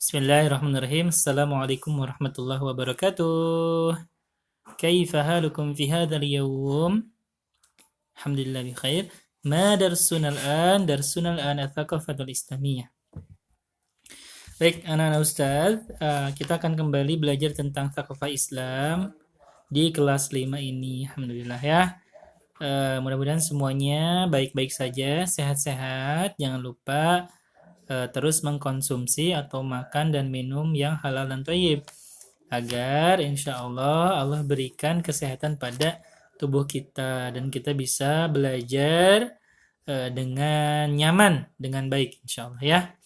Bismillahirrahmanirrahim. Assalamualaikum warahmatullahi wabarakatuh. Kaifa halukum fi hadzal yawm? Alhamdulillah bi khair. Ma darsuna al-an? Darsuna al-an ats-tsaqafatul islamiyah. Baik, anak-anak Ustaz, kita akan kembali belajar tentang tsaqafah Islam di kelas 5 ini. Alhamdulillah ya. Mudah-mudahan semuanya baik-baik saja, sehat-sehat. Jangan lupa terus mengkonsumsi atau makan dan minum yang halal dan thayyib agar insya Allah berikan kesehatan pada tubuh kita dan kita bisa belajar dengan nyaman, dengan baik insya Allah ya.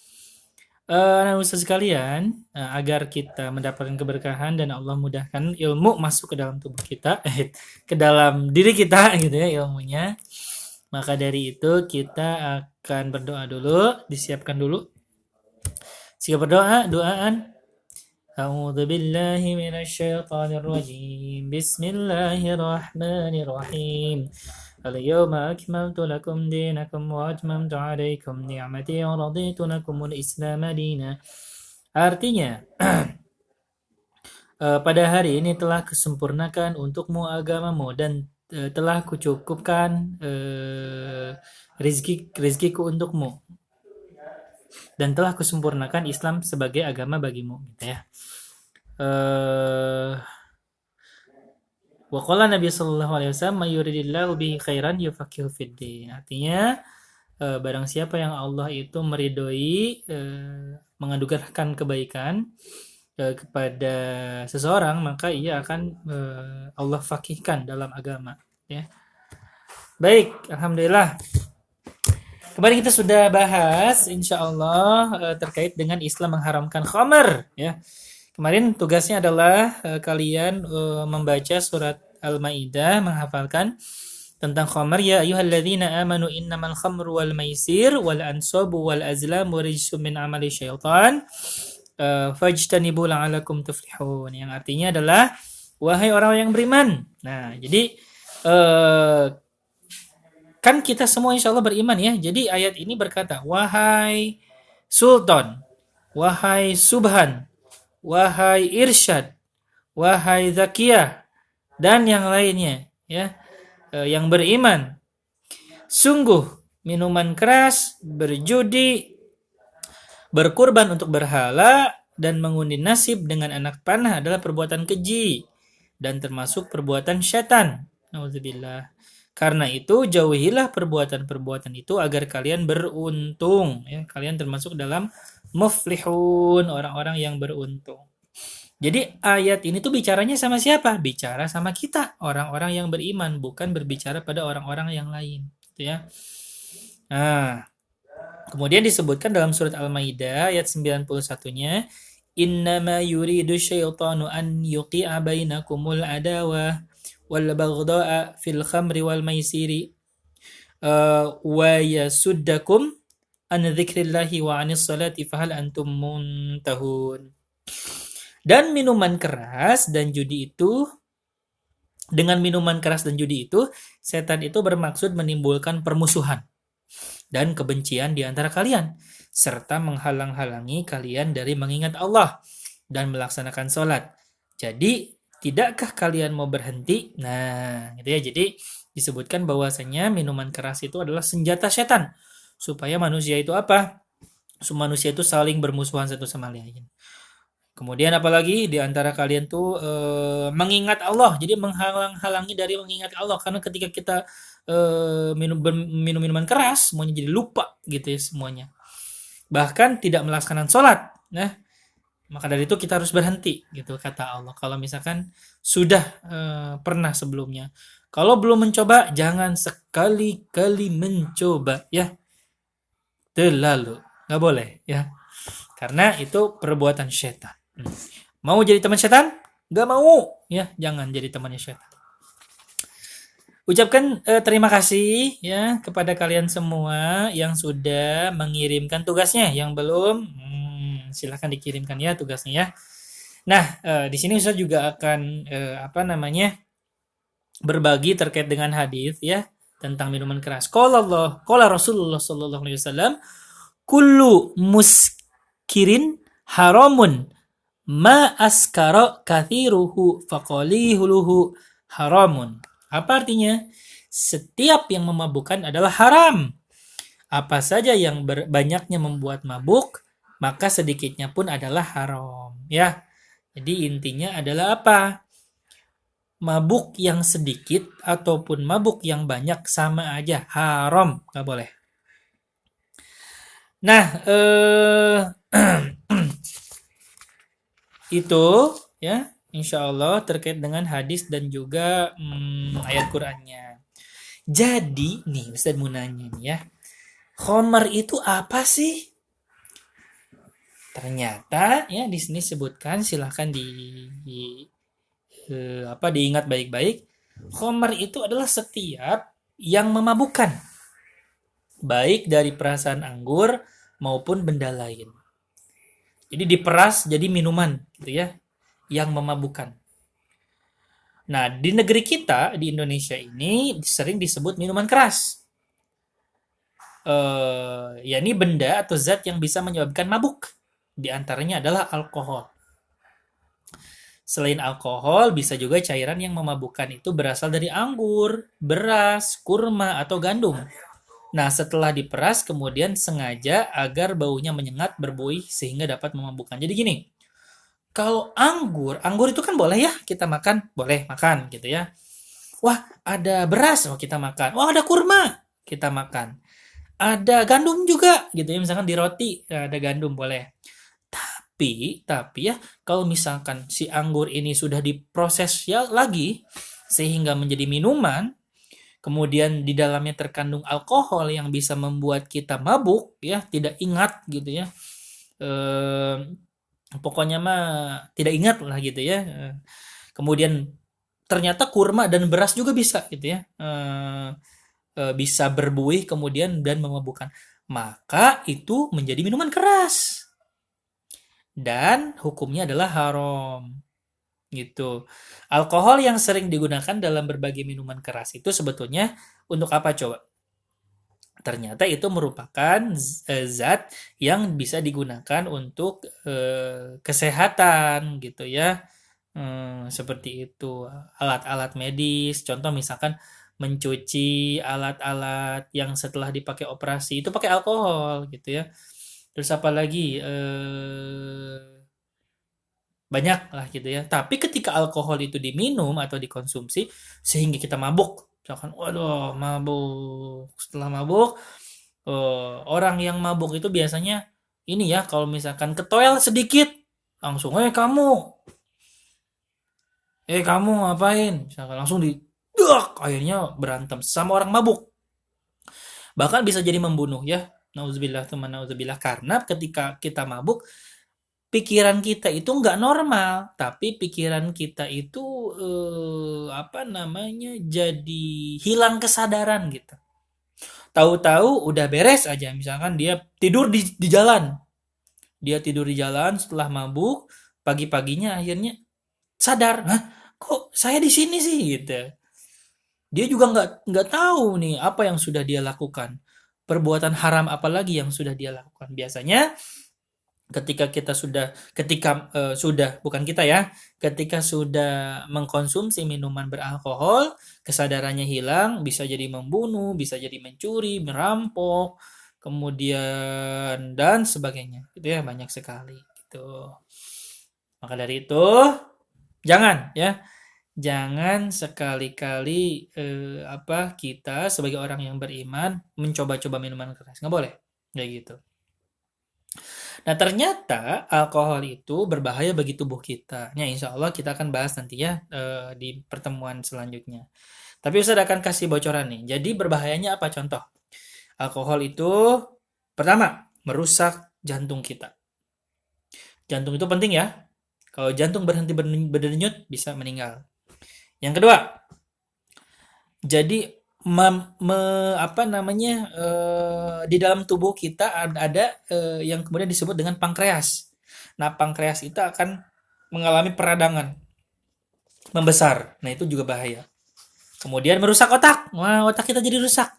Anak ustaz sekalian, agar kita mendapatkan keberkahan dan Allah mudahkan ilmu masuk ke dalam tubuh kita, ke dalam diri kita gitu ya ilmunya. Maka dari itu kita akan berdoa dulu, disiapkan dulu. Siapa berdoa? Doaan. A'udzu billahi minasyaitonir rajim. Bismillahirrahmanirrahim. Al-yawma akmaltu lakum dinakum wa atmamtu 'alaikum ni'mati wa raditu lakumul Islam madina. Artinya, pada hari ini telah kusempurnakan untukmu agamamu dan telah kucukupkan rizkiku untukmu dan telah kusempurnakan Islam sebagai agama bagimu gitu ya. Wa qala Nabi sallallahu alaihi wasallam may yuridillahu bihi khairan yufaqihu fid din. Artinya barang siapa yang Allah itu meridhoi menganugerahkan kebaikan kepada seseorang, maka ia akan Allah faqihkan dalam agama ya. Baik, alhamdulillah. Kemarin kita sudah bahas insyaallah terkait dengan Islam mengharamkan khamr ya. Kemarin tugasnya adalah kalian membaca surat Al-Maidah, menghafalkan tentang khamr. Ya ayyuhalladzina amanu innamal khamru wal maisir wal ansabu wal azlamu rijsum min amali syaitan fajtanibu la'alakum tuflihun, yang artinya adalah wahai orang yang beriman. Nah, jadi kan kita semua insya Allah beriman ya. Jadi ayat ini berkata, wahai sultan, wahai subhan, wahai irsyad, wahai zakiyah, dan yang lainnya ya, yang beriman, sungguh minuman keras, berjudi, berkurban untuk berhala, dan mengundi nasib dengan anak panah adalah perbuatan keji dan termasuk perbuatan syaitan. Nauzubillah. Karena itu jauhilah perbuatan-perbuatan itu agar kalian beruntung ya. Kalian termasuk dalam muflihun, orang-orang yang beruntung. Jadi ayat ini tuh bicaranya sama siapa? Bicara sama kita, orang-orang yang beriman, bukan berbicara pada orang-orang yang lain gitu ya. Nah, kemudian disebutkan dalam surat Al-Maidah ayat 91-nya, innama yuridu syaitanu an yuqi'a bainakumul adawah wal baghdha'a fil khamri wal maisiri wa yasuddakum an dzikrillahi wa 'anis salati fahal antum muntahun. Dan minuman keras dan judi itu, dengan minuman keras dan judi itu, setan itu bermaksud menimbulkan permusuhan dan kebencian di antara kalian, serta menghalang-halangi kalian dari mengingat Allah dan melaksanakan sholat. Jadi, tidakkah kalian mau berhenti? Nah, gitu ya. Jadi, disebutkan bahwasanya minuman keras itu adalah senjata setan. Supaya manusia itu apa? Manusia itu saling bermusuhan satu sama lain. Kemudian apalagi di antara kalian tuh mengingat Allah, jadi menghalang-halangi dari mengingat Allah, karena ketika kita minum minuman keras, semuanya jadi lupa gitu ya semuanya. Bahkan tidak melaksanakan sholat. Nah, maka dari itu kita harus berhenti gitu kata Allah. Kalau misalkan sudah pernah sebelumnya, kalau belum mencoba jangan sekali-kali mencoba ya. Terlalu nggak boleh ya, karena itu perbuatan syaitan. Mau jadi teman setan? Gak mau ya, jangan jadi temannya setan. Ucapkan terima kasih ya kepada kalian semua yang sudah mengirimkan tugasnya. Yang belum, silahkan dikirimkan ya tugasnya ya. Nah, di sini Ustaz juga akan berbagi terkait dengan hadis ya tentang minuman keras. Qala Rasulullah sallallahu alaihi wasallam, kullu muskirin haramun ma askara kathiruhu faqaliluhu haramun. Apa artinya? Setiap yang memabukkan adalah haram. Apa saja yang banyaknya membuat mabuk, maka sedikitnya pun adalah haram. Ya, jadi intinya adalah apa? Mabuk yang sedikit ataupun mabuk yang banyak sama aja, haram, nggak boleh. Nah, itu ya, insya Allah terkait dengan hadis dan juga ayat Qur'annya. Jadi, nih Ustaz mau nanya nih ya, khomer itu apa sih? Ternyata ya di sini sebutkan, silahkan diingat baik-baik. Khomer itu adalah setiap yang memabukkan, baik dari perasaan anggur maupun benda lain. Jadi diperas jadi minuman gitu ya, yang memabukkan. Nah, di negeri kita di Indonesia ini sering disebut minuman keras. Yakni benda atau zat yang bisa menyebabkan mabuk. Di antaranya adalah alkohol. Selain alkohol, bisa juga cairan yang memabukkan itu berasal dari anggur, beras, kurma, atau gandum. Nah, setelah diperas, kemudian sengaja agar baunya menyengat, berbuih, sehingga dapat memabukkan. Jadi gini, kalau anggur itu kan boleh ya kita makan, boleh makan gitu ya. Wah, ada beras, oh kita makan. Wah, ada kurma, kita makan. Ada gandum juga gitu ya, misalkan di roti ada gandum boleh. Tapi ya kalau misalkan si anggur ini sudah diproses ya lagi sehingga menjadi minuman, kemudian di dalamnya terkandung alkohol yang bisa membuat kita mabuk ya, tidak ingat gitu ya. Pokoknya mah tidak ingat lah gitu ya. Kemudian ternyata kurma dan beras juga bisa gitu ya. Bisa berbuih kemudian dan memabukkan. Maka itu menjadi minuman keras. Dan hukumnya adalah haram. Gitu. Alkohol yang sering digunakan dalam berbagai minuman keras itu sebetulnya untuk apa coba? Ternyata itu merupakan zat yang bisa digunakan untuk kesehatan gitu ya. Seperti itu. Alat-alat medis, contoh misalkan mencuci alat-alat yang setelah dipakai operasi itu pakai alkohol gitu ya. Terus apa lagi? Banyak lah gitu ya. Tapi ketika alkohol itu diminum atau dikonsumsi sehingga kita mabuk. Misalkan, waduh, mabuk. Setelah mabuk, orang yang mabuk itu biasanya ini ya, kalau misalkan ketoel sedikit, langsung, kamu ngapain? Misalkan langsung akhirnya berantem sama orang mabuk. Bahkan bisa jadi membunuh ya. Nauzubillah teman nauzubillah, karena ketika kita mabuk pikiran kita itu nggak normal, tapi pikiran kita itu jadi hilang kesadaran gitu. Tahu-tahu udah beres aja, misalkan dia tidur di jalan, setelah mabuk, pagi-paginya akhirnya sadar, nah kok saya di sini sih gitu. Dia juga nggak tahu nih apa yang sudah dia lakukan, perbuatan haram apalagi yang sudah dia lakukan. Biasanya ketika sudah mengkonsumsi minuman beralkohol, kesadarannya hilang, bisa jadi membunuh, bisa jadi mencuri, merampok, kemudian dan sebagainya. Itu ya banyak sekali gitu. Maka dari itu jangan sekali-kali kita sebagai orang yang beriman mencoba-coba minuman keras. Nggak boleh kayak gitu. Nah, ternyata alkohol itu berbahaya bagi tubuh kita. Ya, insya Allah kita akan bahas nanti ya di pertemuan selanjutnya. Tapi Ustaz akan kasih bocoran nih. Jadi berbahayanya apa contoh? Alkohol itu pertama, merusak jantung kita. Jantung itu penting ya. Kalau jantung berhenti berdenyut bisa meninggal. Yang kedua, jadi di dalam tubuh kita ada yang kemudian disebut dengan pankreas. Nah, pankreas itu akan mengalami peradangan, membesar. Nah, itu juga bahaya. Kemudian merusak otak. Wah, otak kita jadi rusak.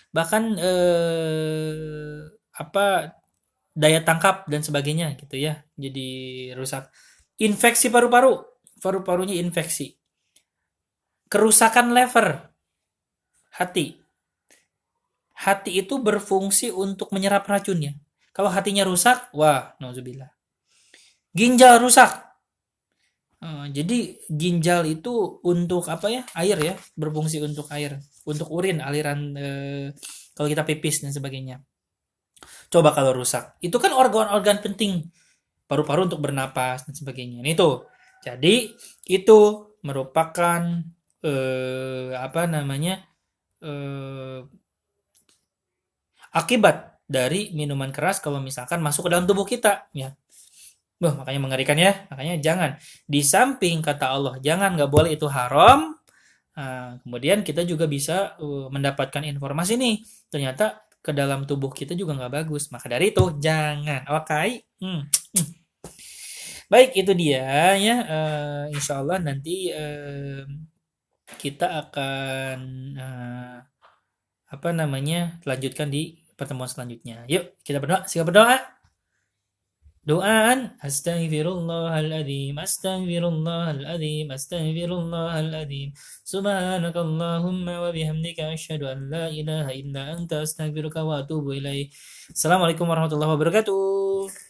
Bahkan daya tangkap dan sebagainya gitu ya. Jadi rusak. Infeksi paru-paru, paru-parunya infeksi. Kerusakan lever, hati. Hati itu berfungsi untuk menyerap racunnya. Kalau hatinya rusak, wah, nauzubillah. Ginjal rusak. Jadi ginjal itu untuk apa ya? Air ya, berfungsi untuk air, untuk urin, aliran kalau kita pipis dan sebagainya. Coba kalau rusak, itu kan organ-organ penting, paru-paru untuk bernapas dan sebagainya. Nah, itu. Jadi itu merupakan apa namanya? eh, Akibat dari minuman keras kalau misalkan masuk ke dalam tubuh kita, ya. Makanya mengerikan ya. Makanya jangan. Di samping kata Allah, jangan, nggak boleh, itu haram. Kemudian kita juga bisa mendapatkan informasi nih. Ternyata ke dalam tubuh kita juga nggak bagus. Maka dari itu jangan. Oke. Baik, itu dia ya. Insya Allah nanti kita akan apa namanya lanjutkan di pertemuan selanjutnya. Yuk kita berdoa. Siapa berdoa? Doaan astaghfirullahaladzim astaghfirullahaladzim astaghfirullahaladzim subhanakallahumma wa bihamdika asyhadu an la ilaha illa anta astaghfiruka wa atubu ilaik. Assalamualaikum warahmatullahi wabarakatuh.